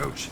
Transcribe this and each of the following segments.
approach.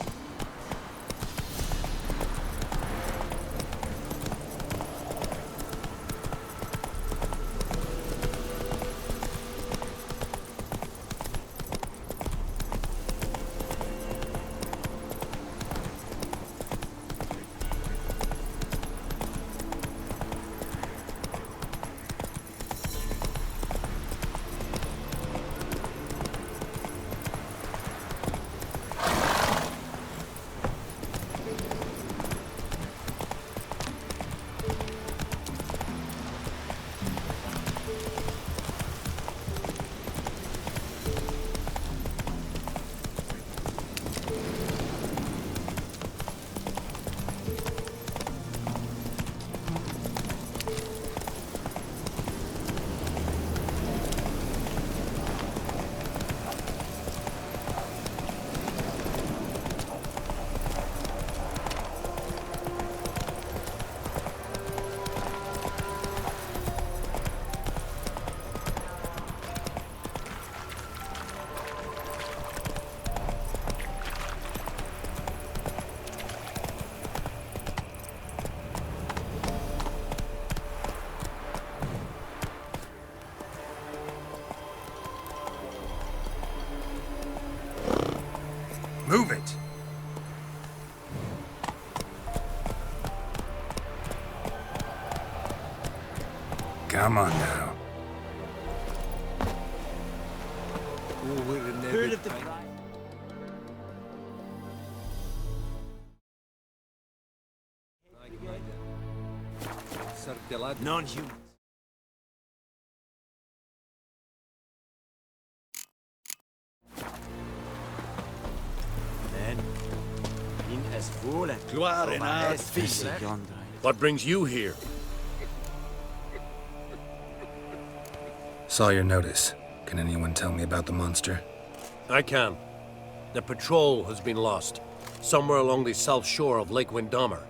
Move it! Come on now. Heard of the non-human. Then, in as full and What brings you here? Saw your notice. Can anyone tell me about the monster? I can. The patrol has been lost, somewhere along the south shore of Lake Windammer.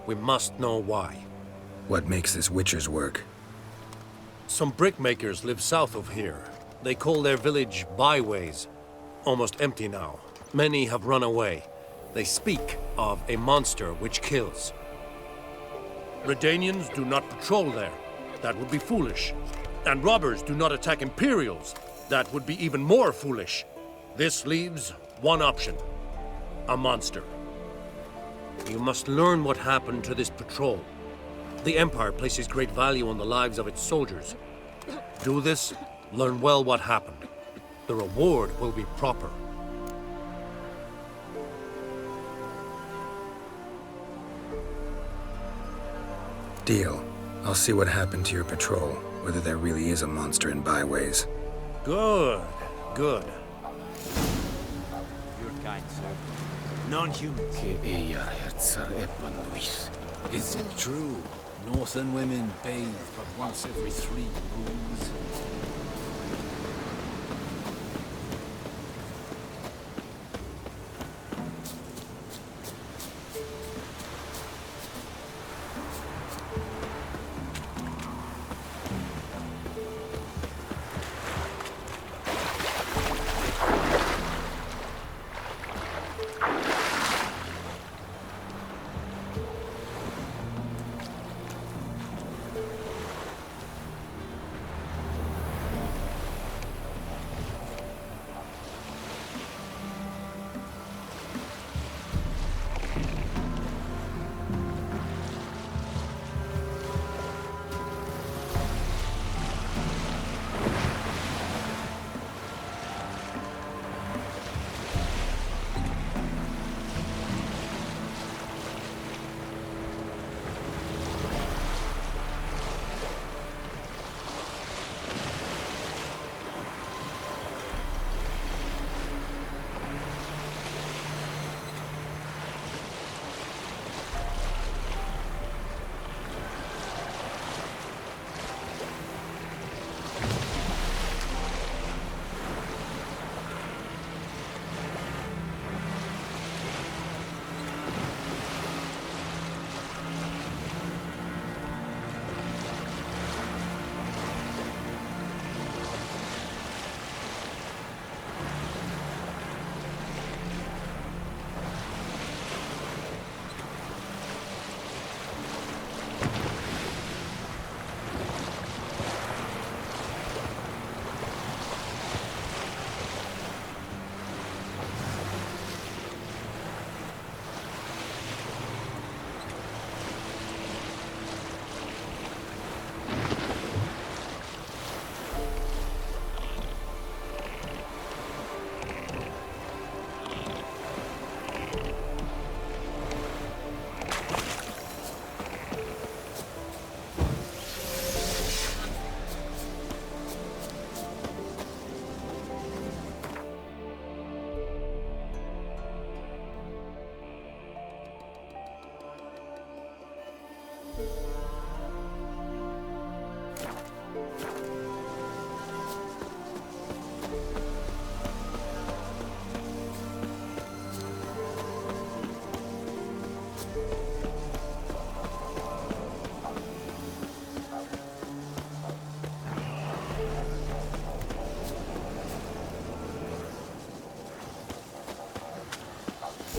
We must know why. What makes this Witcher's work? Some brickmakers live south of here. They call their village byways. Almost empty now. Many have run away. They speak of a monster which kills. Redanians do not patrol there. That would be foolish. And robbers do not attack Imperials. That would be even more foolish. This leaves one option. A monster. You must learn what happened to this patrol. The Empire places great value on the lives of its soldiers. Do this, learn well what happened. The reward will be proper. Deal. I'll see what happened to your patrol, whether there really is a monster in byways. Good, good. Your kind, sir. Non-humans. Is it true? Northern women bathe but once every 3 moons.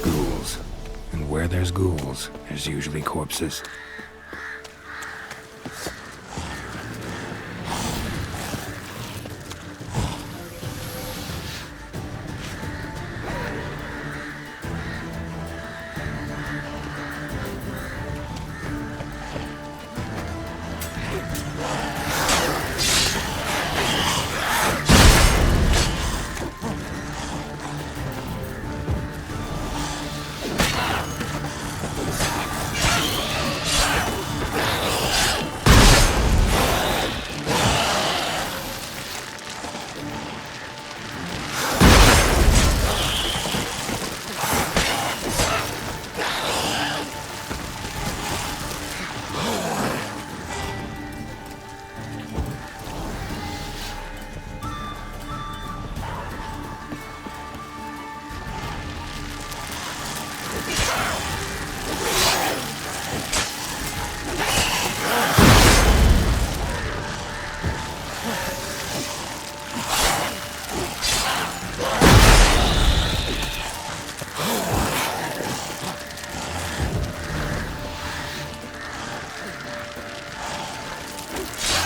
Ghouls. And where there's ghouls, there's usually corpses.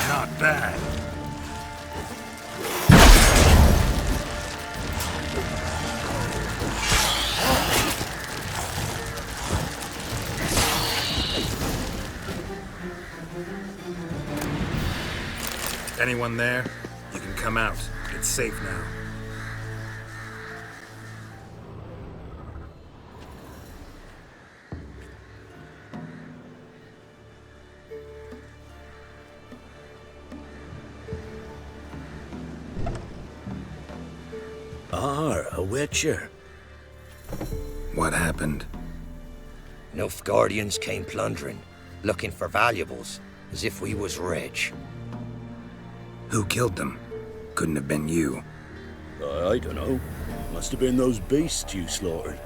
Not bad. Anyone there? You can come out. It's safe now. A witcher. What happened? Enough guardians came plundering, looking for valuables, as if we was rich. Who killed them? Couldn't have been you. I don't know. Must have been those beasts you slaughtered.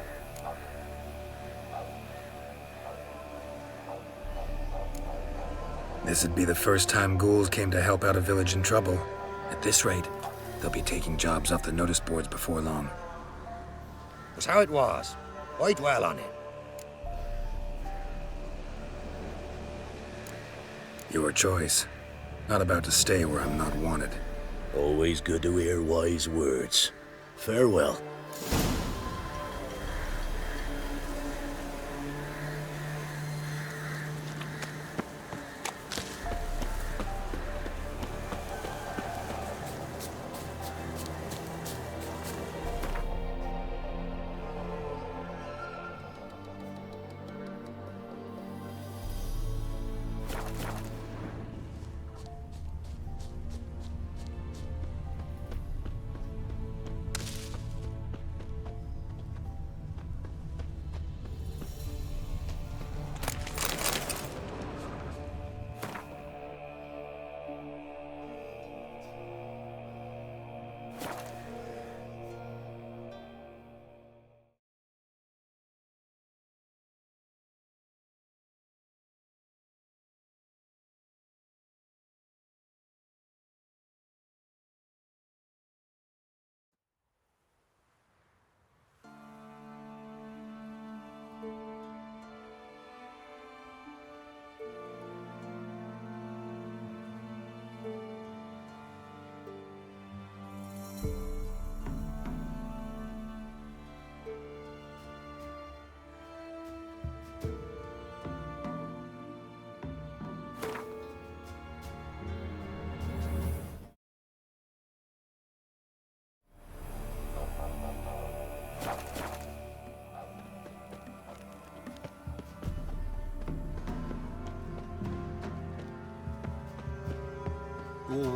This'd be the first time ghouls came to help out a village in trouble. At this rate, they'll be taking jobs off the notice boards before long. Was how it was. I dwell on it. Your choice. Not about to stay where I'm not wanted. Always good to hear wise words. Farewell.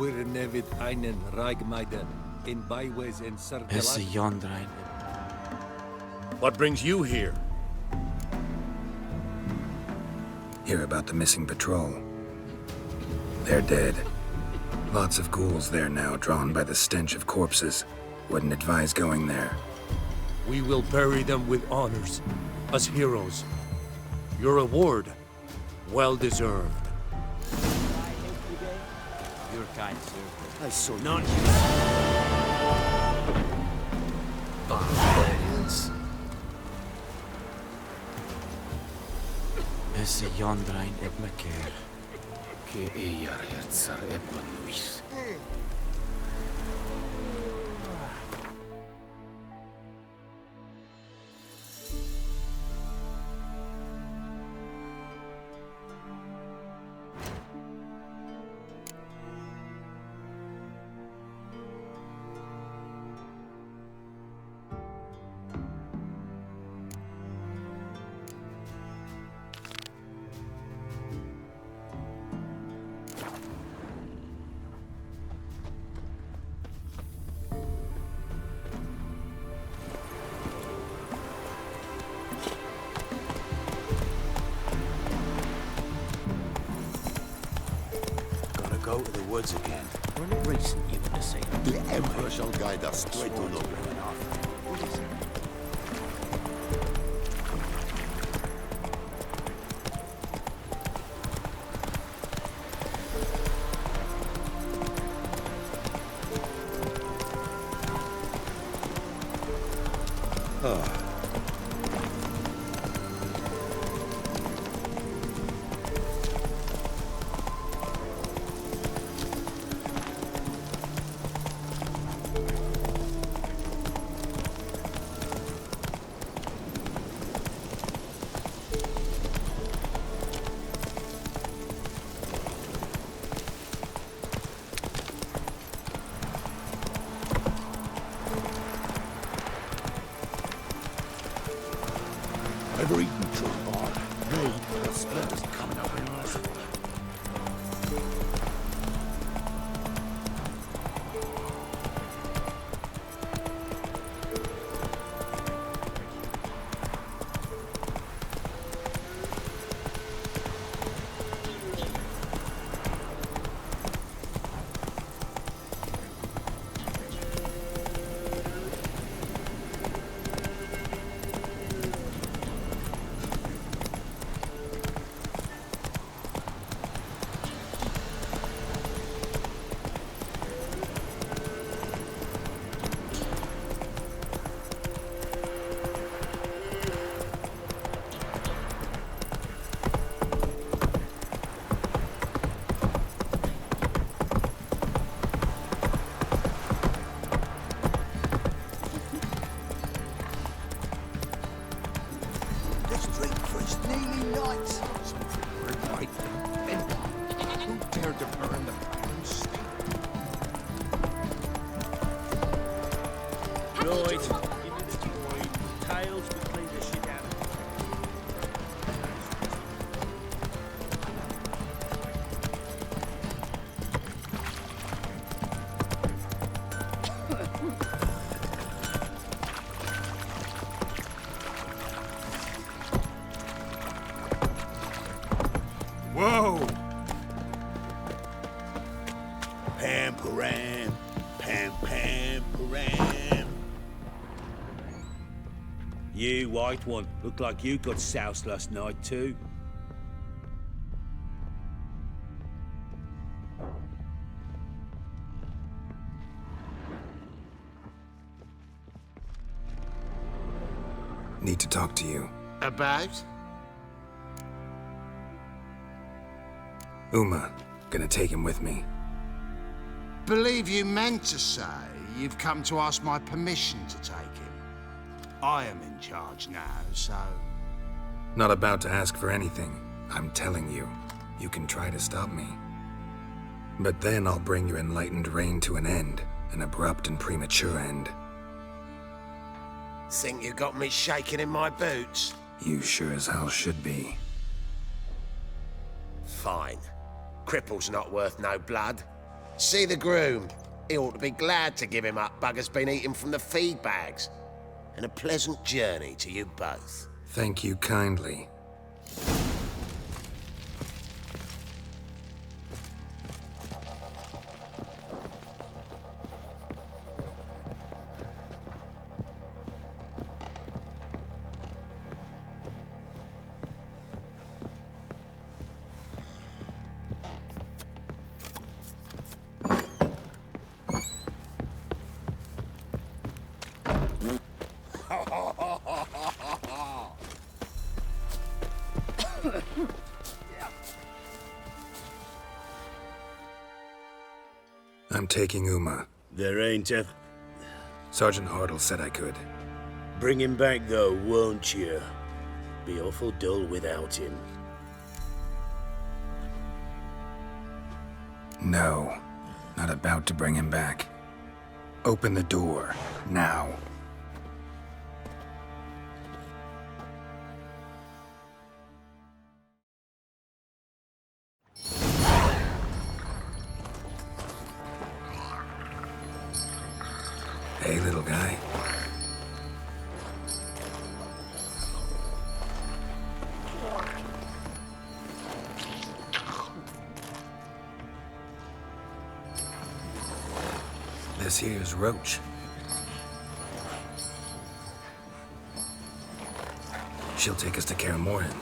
Wir nevid einen Reigmeiden in byways in Is yonder. What brings you here? hear about the missing patrol. They're dead. Lots of ghouls there now, drawn by the stench of corpses. Wouldn't advise going there. We will bury them with honors, as heroes. Your reward, well deserved. Your kind, sir. I saw Non-human. barbarians. Esse Jondrain Ebmeker. Ke ear yatsar ebon luis. Go to the woods again. When recent you would have seen. The Emperor shall guide us straight to the I've eaten too hard. No, the splinters coming up in us. Whoa! Pam param, pam pam param. You, white one, look like you got soused last night too. Need to talk to you. About? Uma, gonna take him with me. Believe you meant to say you've come to ask my permission to take him. I am in charge now, so... Not about to ask for anything. I'm telling you, you can try to stop me. But then I'll bring your enlightened reign to an end, an abrupt and premature end. Think you got me shaking in my boots? You sure as hell should be. Fine. Cripple's not worth no blood. See the groom. He ought to be glad to give him up. Bugger's been eating from the feed bags. And a pleasant journey to you both. Thank you kindly. I'm taking Uma. There ain't a... Sergeant Hartle said I could. Bring him back, though, won't you? Be awful dull without him. No, not about to bring him back. Open the door, now. Hey, little guy. This here's Roach. She'll take us to Kaer Morhen.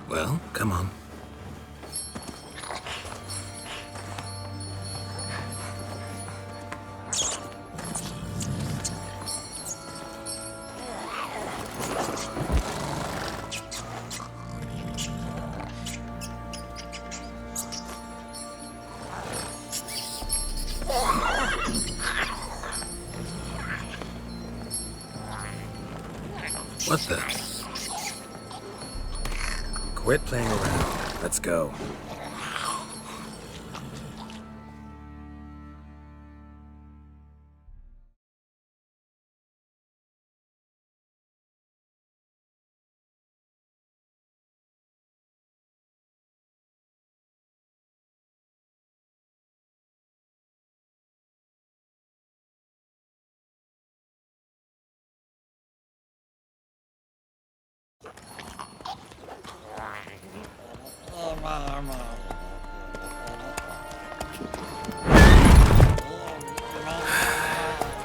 Well, come on. What the? Quit playing around. Let's go.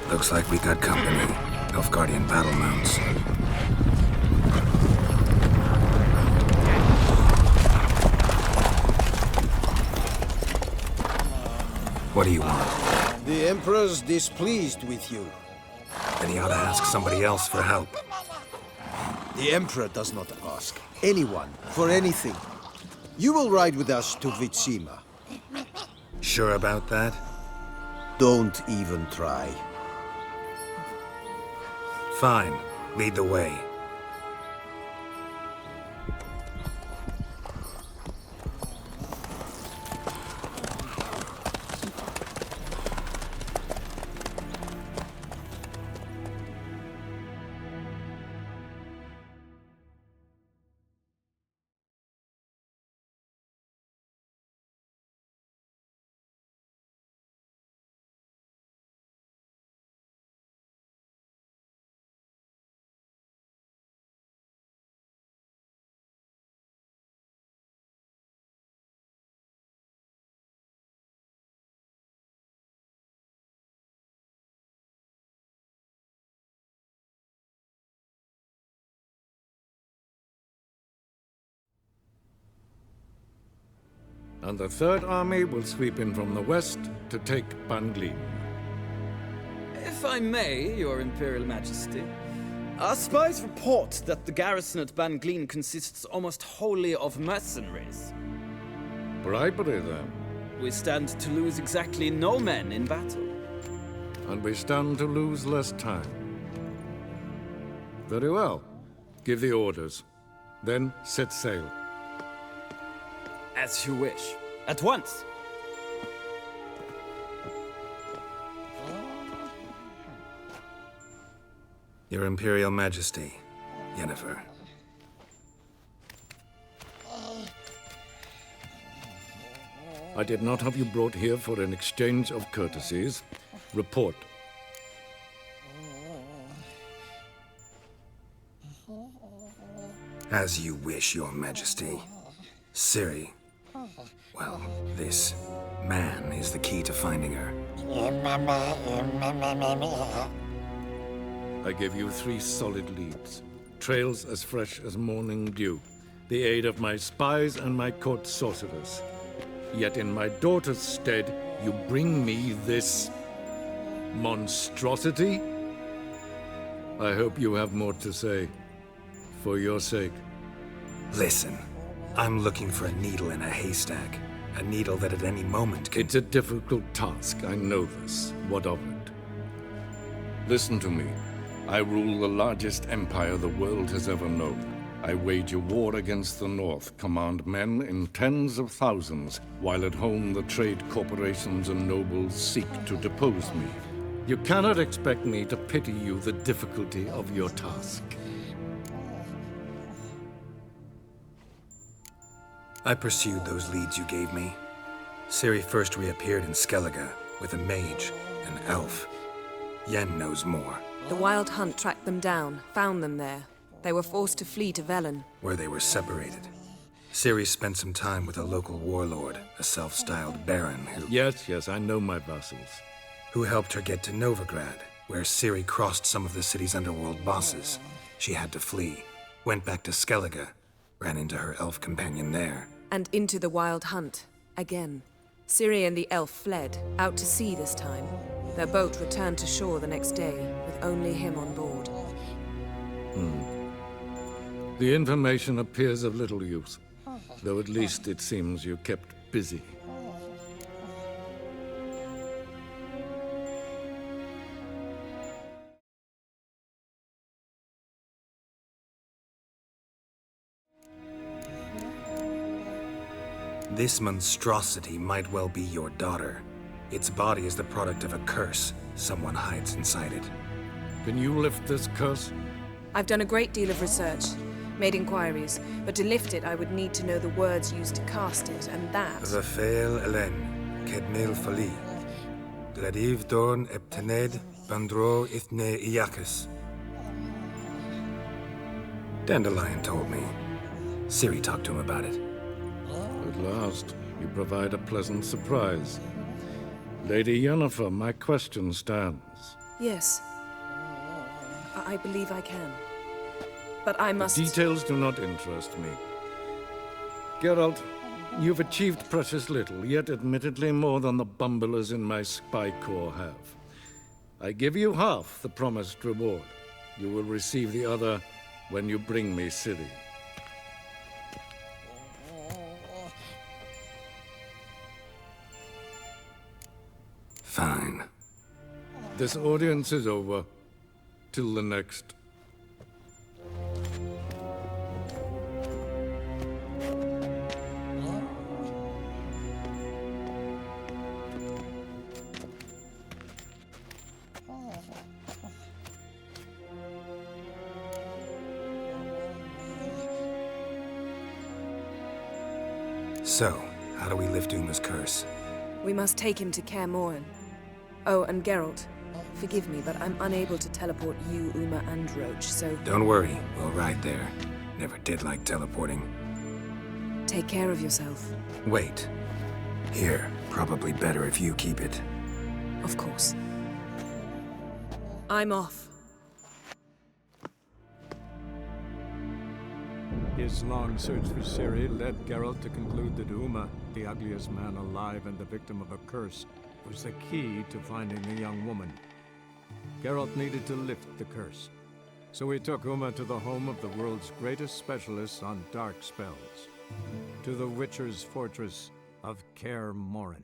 Looks like we got company. Nilfgaardian battle mounts. What do you want? The Emperor's displeased with you. Then he ought to ask somebody else for help. The Emperor does not ask anyone for anything. You will ride with us to Vitsima. Sure about that? Don't even try. Fine. Lead the way. And the Third Army will sweep in from the west to take Backlit. If I may, Your Imperial Majesty, our spies report that the garrison at Backlit consists almost wholly of mercenaries. Bribery, then. We stand to lose exactly no men in battle. And we stand to lose less time. Very well. Give the orders. Then set sail. As you wish. At once. Your Imperial Majesty, Yennefer. I did not have you brought here for an exchange of courtesies. Report. As you wish, Your Majesty. Ciri. Well, this man is the key to finding her. I gave you 3 solid leads. Trails as fresh as morning dew. The aid of my spies and my court sorcerers. Yet in my daughter's stead, you bring me this monstrosity? I hope you have more to say. For your sake, Listen, I'm looking for a needle in a haystack. A needle that at any moment can... It's a difficult task, I know this. What of it? Listen to me. I rule the largest empire the world has ever known. I wage a war against the North, command men in tens of thousands, while at home the trade corporations and nobles seek to depose me. You cannot expect me to pity you the difficulty of your task. I pursued those leads you gave me. Ciri first reappeared in Skellige with a mage, an elf. Yen knows more. The Wild Hunt tracked them down, found them there. They were forced to flee to Velen, where they were separated. Ciri spent some time with a local warlord, a self-styled baron who... Yes, I know my vassals. Who helped her get to Novigrad, where Ciri crossed some of the city's underworld bosses. She had to flee, went back to Skellige, ran into her elf companion there. And into the Wild Hunt, again. Ciri and the elf fled, out to sea this time. Their boat returned to shore the next day, with only him on board. The information appears of little use, though at least it seems you kept busy. This monstrosity might well be your daughter. Its body is the product of a curse. Someone hides inside it. Can you lift this curse? I've done a great deal of research, made inquiries, but to lift it I would need to know the words used to cast it, and that... Raphael Elen, Kedmil Fali. Gladiv Dorn Eptened, Bandro Ithne Iacus. Dandelion told me. Ciri talked to him about it. At last, you provide a pleasant surprise. Lady Yennefer, my question stands. Yes. I believe I can. But I must... The details do not interest me. Geralt, you've achieved precious little, yet admittedly more than the bumblers in my spy corps have. I give you half the promised reward. You will receive the other when you bring me Ciri. Fine. This audience is over. Till the next. So, how do we lift Uma's curse? We must take him to Kaer Morhen. Oh, and Geralt, forgive me, but I'm unable to teleport you, Uma, and Roach, so... Don't worry, we'll ride there. Never did like teleporting. Take care of yourself. Wait. Here, probably better if you keep it. Of course. I'm off. His long search for Ciri led Geralt to conclude that Uma, the ugliest man alive and the victim of a curse, was the key to finding the young woman. Geralt needed to lift the curse, so he took Uma to the home of the world's greatest specialists on dark spells, to the Witcher's fortress of Kaer Morhen.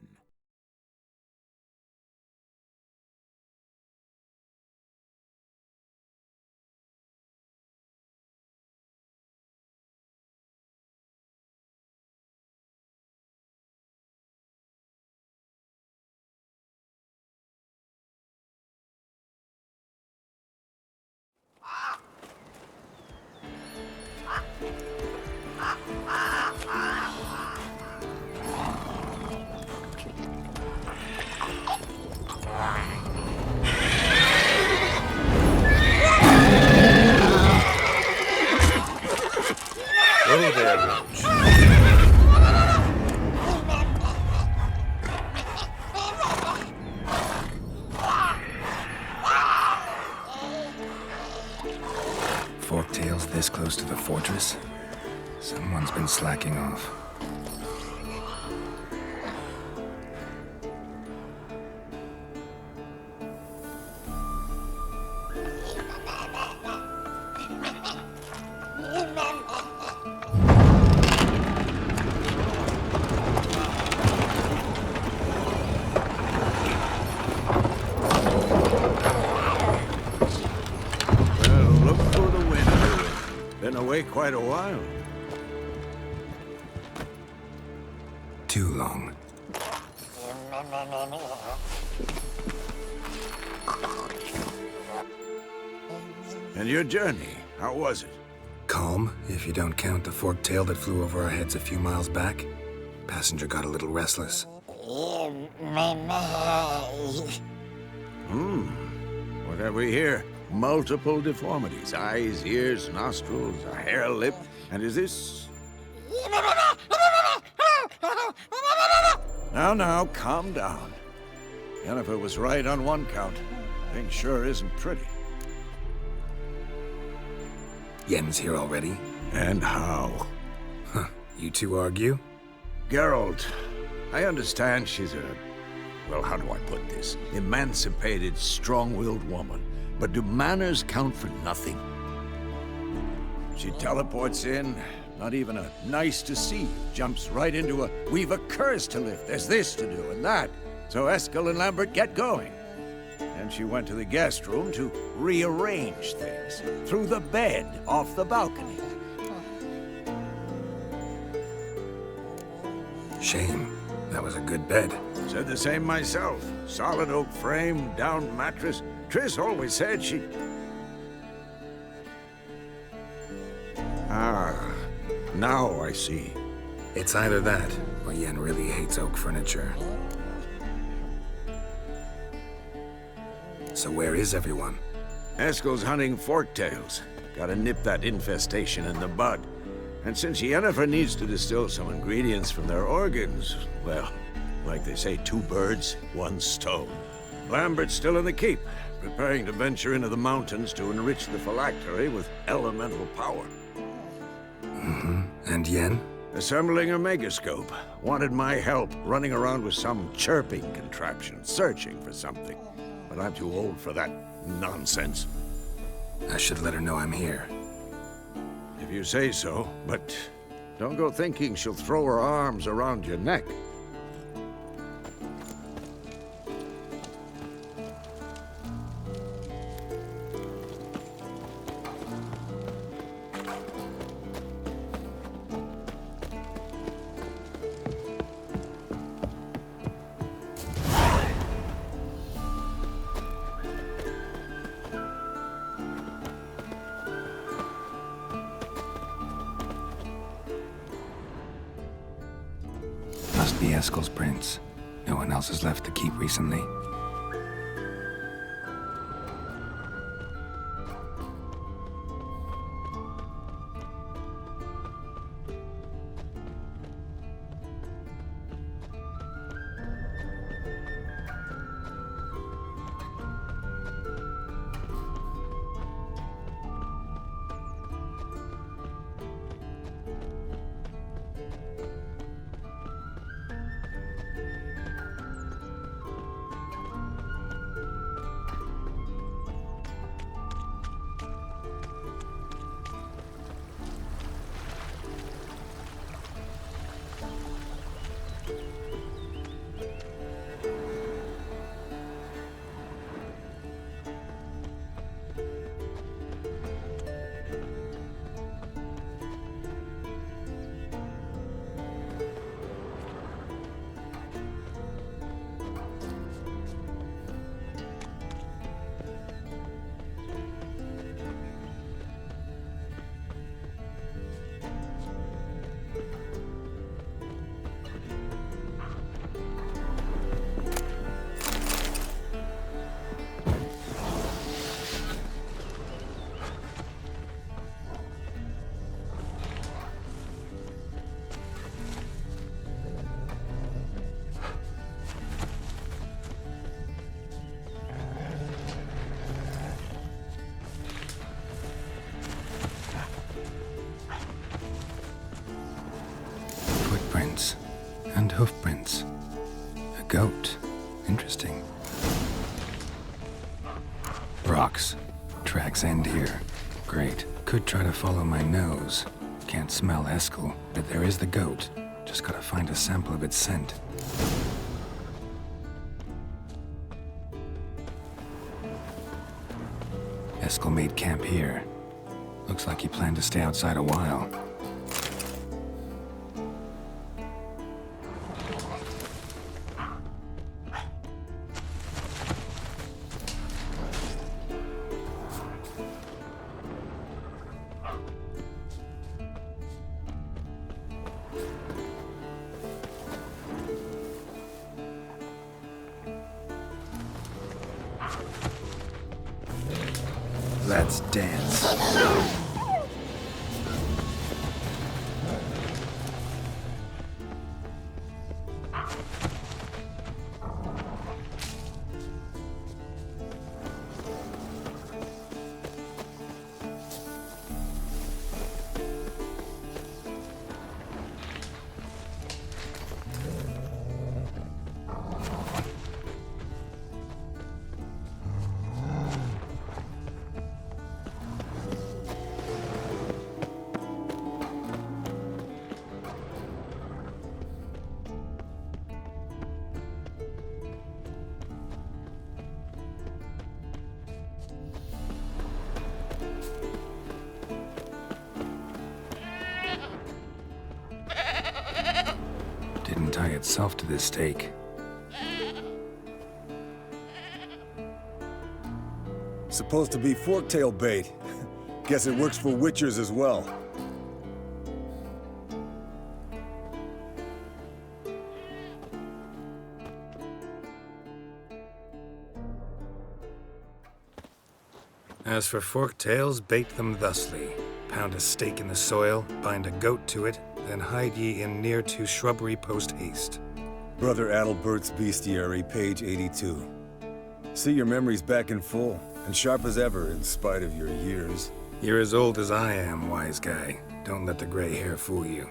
Whoa there, Roach. Forktails this close to the fortress? Someone's been slacking off. wait quite a while. Too long. And your journey, how was it? Calm, if you don't count the forked tail that flew over our heads a few miles back. Passenger got a little restless. What have we here? Multiple deformities. Eyes, ears, nostrils, a hair lip. And is this... Now, calm down. Jennifer was right on one count. Thing sure isn't pretty. Yen's here already? And how? Huh. You two argue? Geralt, I understand she's a... well, how do I put this? Emancipated, strong-willed woman. But do manners count for nothing? She teleports in, not even a nice to see, jumps right into a, we've a curse to lift, there's this to do and that. So Eskel and Lambert get going. And she went to the guest room to rearrange things. Through the bed, off the balcony. Shame. That was a good bed. Said the same myself. Solid oak frame, down mattress. Triss always said she... Ah, now I see. It's either that, or Yen really hates oak furniture. So where is everyone? Eskel's hunting forktails. Gotta nip that infestation in the bud. And since Yennefer needs to distill some ingredients from their organs, well, like they say, 2 birds, 1 stone. Lambert's still in the keep, preparing to venture into the mountains to enrich the phylactery with elemental power. And Yen? Assembling a megascope. Wanted my help running around with some chirping contraption, searching for something. But I'm too old for that nonsense. I should let her know I'm here. If you say so, but don't go thinking she'll throw her arms around your neck. Must be Eskel's prints. No one else has left the keep recently. Footprints and hoofprints. A goat. Interesting. Rocks. Tracks end here. Great. Could try to follow my nose. Can't smell Eskel, but there is the goat. Just gotta find a sample of its scent. Eskel made camp here. Looks like he planned to stay outside a while. Let's dance. Didn't tie itself to this stake. Supposed to be forktail bait. Guess it works for witchers as well. As for fork-tails, bait them thusly. Pound a stake in the soil, bind a goat to it, then hide ye in near to shrubbery post-haste. Brother Adalbert's Bestiary, page 82. See your memories back in full, and sharp as ever in spite of your years. You're as old as I am, wise guy. Don't let the gray hair fool you.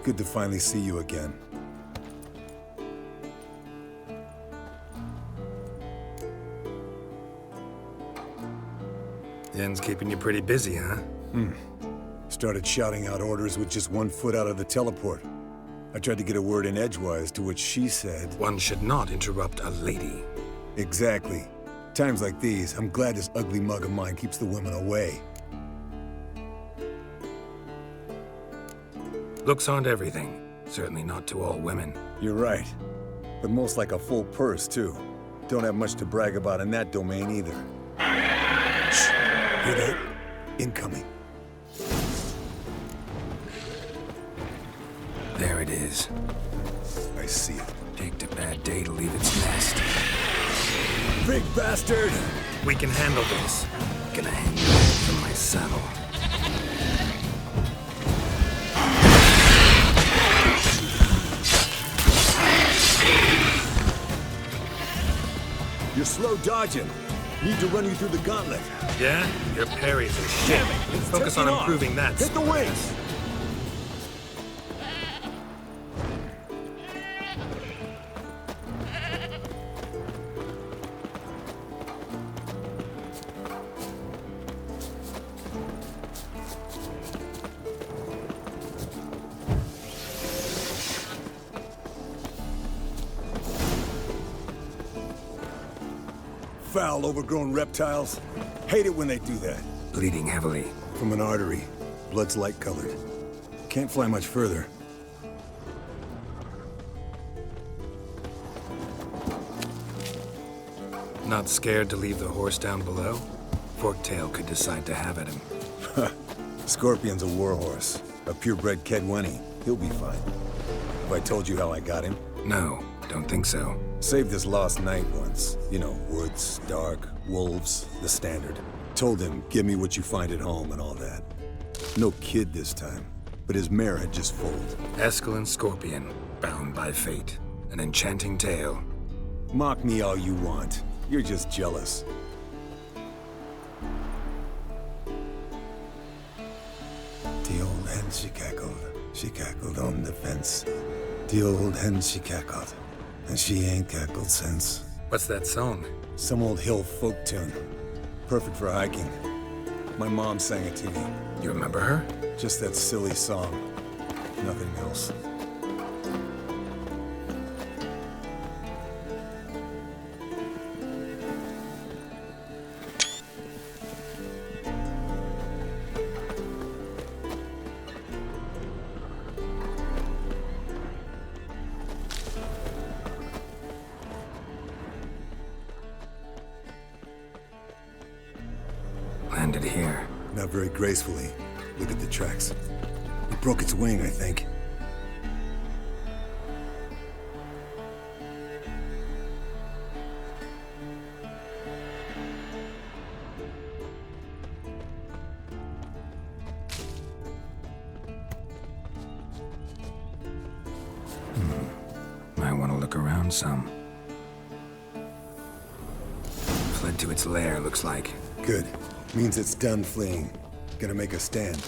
Good to finally see you again. Yen's keeping you pretty busy, huh? Started shouting out orders with just 1 foot out of the teleport. I tried to get a word in edgewise, to which she said... One should not interrupt a lady. Exactly. Times like these, I'm glad this ugly mug of mine keeps the women away. Looks aren't everything. Certainly not to all women. You're right. But most like a full purse, too. Don't have much to brag about in that domain, either. Shh! Hear that? Incoming. There it is. I see it. Picked a bad day to leave its nest. Big bastard! We can handle this. Gonna hang you from my saddle. You're slow dodging. Need to run you through the gauntlet. Yeah? Your parries are shit. Focus on improving that. Hit the wings! Foul, overgrown reptiles. Hate it when they do that. Bleeding heavily. From an artery. Blood's light-colored. Can't fly much further. Not scared to leave the horse down below? Forktail could decide to have at him. Scorpion's a warhorse. A purebred Kedwenny. He'll be fine. Have I told you how I got him? No, don't think so. Saved this lost knight once. You know, woods, dark, wolves, the standard. Told him, give me what you find at home and all that. No kid this time, but his mare had just foaled. Eskel Scorpion, bound by fate. An enchanting tale. Mock me all you want. You're just jealous. The old hen, she cackled. She cackled on the fence. The old hen, she cackled. And she ain't cackled since. What's that song? Some old hill folk tune. Perfect for hiking. My mom sang it to me. You remember her? Just that silly song. Nothing else. not very gracefully. Look at the tracks. It broke its wing, I think. Might want to look around some. Fled to its lair, looks like. Good. Means it's done fleeing. Gonna make a stand.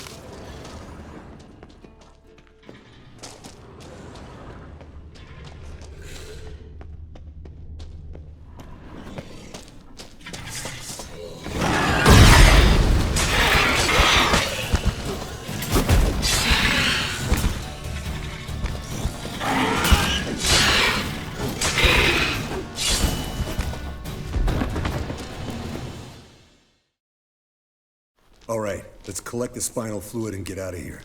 All right, let's collect the spinal fluid and get out of here.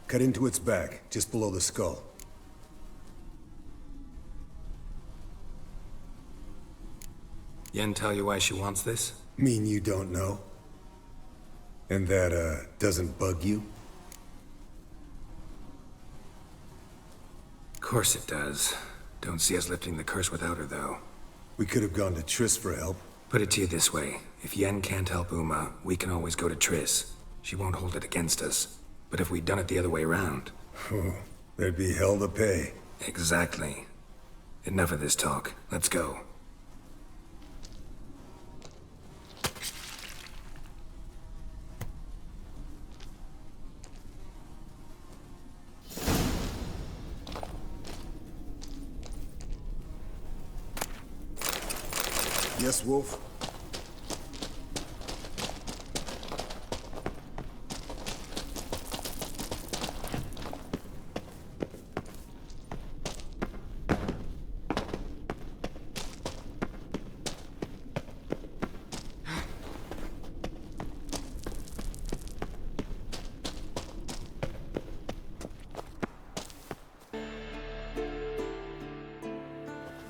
Cut into its back, just below the skull. Yen tell you why she wants this? Mean you don't know? And that, doesn't bug you? Of course it does. Don't see us lifting the curse without her, though. We could have gone to Triss for help. Put it to you this way. If Yen can't help Uma, we can always go to Triss. She won't hold it against us. But if we'd done it the other way around... There'd be hell to pay. Exactly. Enough of this talk. Let's go. Yes, Wolf?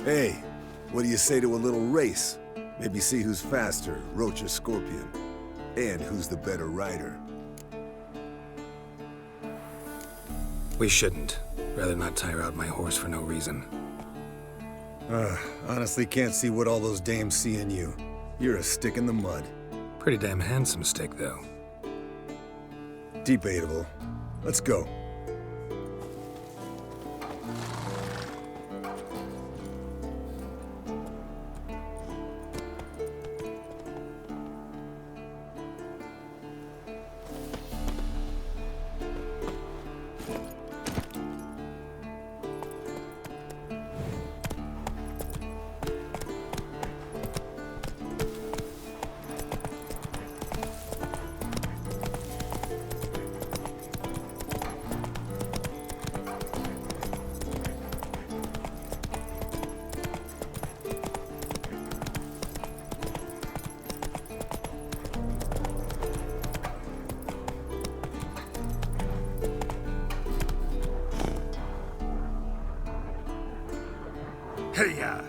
Hey, what do you say to a little race? Maybe see who's faster, Roach or Scorpion. And who's the better rider. We shouldn't. Rather not tire out my horse for no reason. Honestly can't see what all those dames see in you. You're a stick in the mud. Pretty damn handsome stick, though. Debatable. Let's go. Hey-ya!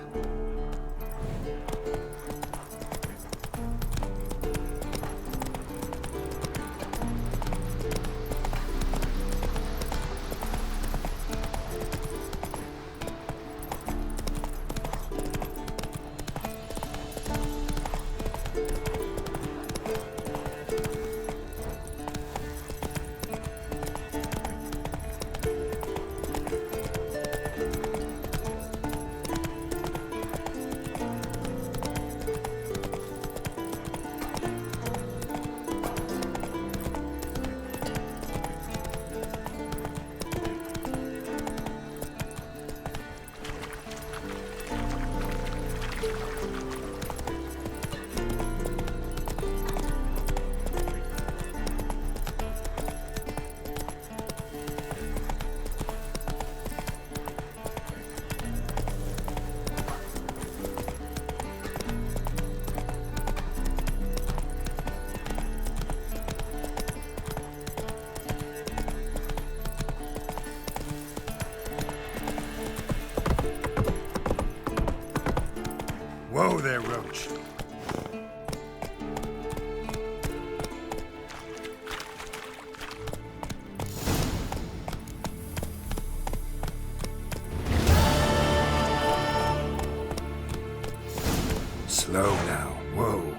Whoa there, Roach. Slow now. Whoa.